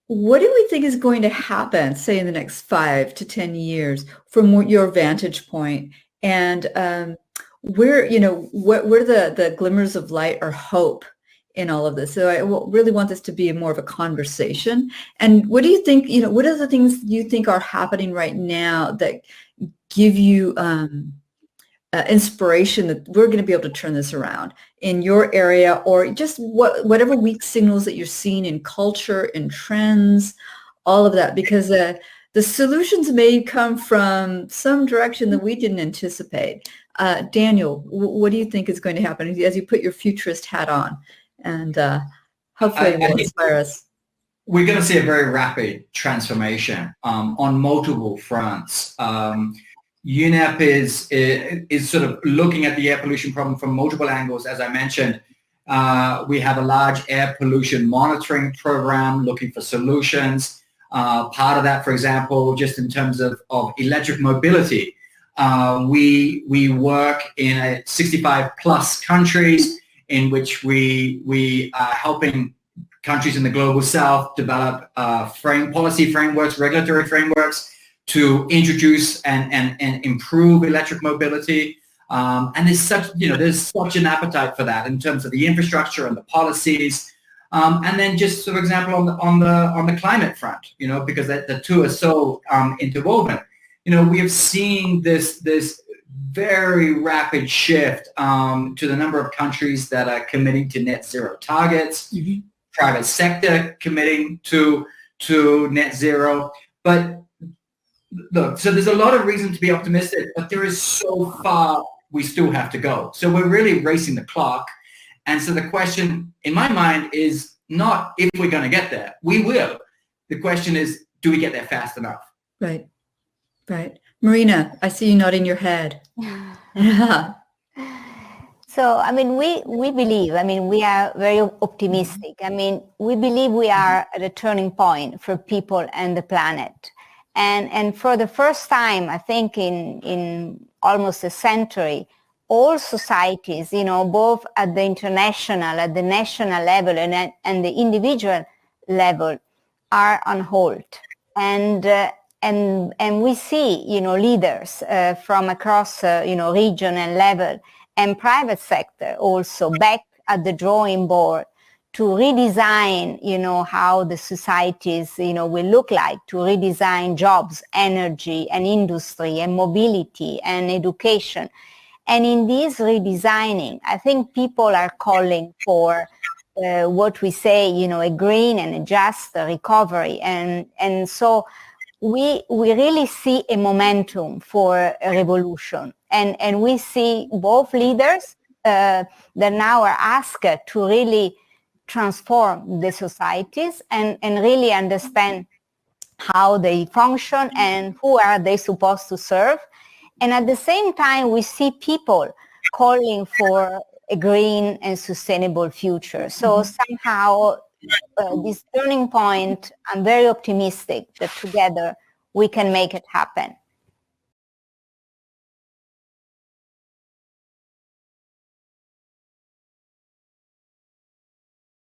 what do we think is going to happen, say, in the next 5 to 10 years from your vantage point? And where, what are the glimmers of light or hope in all of this? So I really want this to be more of a conversation. And what do you think, what are the things you think are happening right now that give you inspiration that we're going to be able to turn this around in your area, or just whatever weak signals that you're seeing in culture and trends, all of that, because the solutions may come from some direction that we didn't anticipate. Daniel, what do you think is going to happen as you put your futurist hat on? And hopefully it will inspire us. We're going to see a very rapid transformation on multiple fronts. UNEP is sort of looking at the air pollution problem from multiple angles. As I mentioned, we have a large air pollution monitoring program looking for solutions. Part of that, for example, just in terms of electric mobility, we work in 65 plus countries in which we are helping countries in the global south develop policy frameworks, regulatory frameworks to introduce and improve electric mobility. And there's such an appetite for that in terms of the infrastructure and the policies. And then just for example, on the climate front, because the two are so interwoven, we have seen this very rapid shift to the number of countries that are committing to net zero targets, private sector committing to net zero. But look, so there's a lot of reason to be optimistic, but there is so far we still have to go. So we're really racing the clock. And so the question in my mind is not if we're going to get there. We will. The question is, do we get there fast enough? Right. Marina, I see you nodding your head. Yeah. So, we believe, we are very optimistic. We believe we are at a turning point for people and the planet. And for the first time, I think in almost a century, all societies, both at the international, at the national level and the individual level are on hold. And we see, leaders from across, region and level and private sector also back at the drawing board to redesign, how the societies, will look like, to redesign jobs, energy and industry and mobility and education. And in this redesigning, I think people are calling for what we say, a green and a just recovery. And so we really see a momentum for a revolution. And we see both leaders that now are asked to really transform the societies and really understand how they function and who are they supposed to serve. And at the same time, we see people calling for a green and sustainable future. So somehow this turning point, I'm very optimistic that together we can make it happen.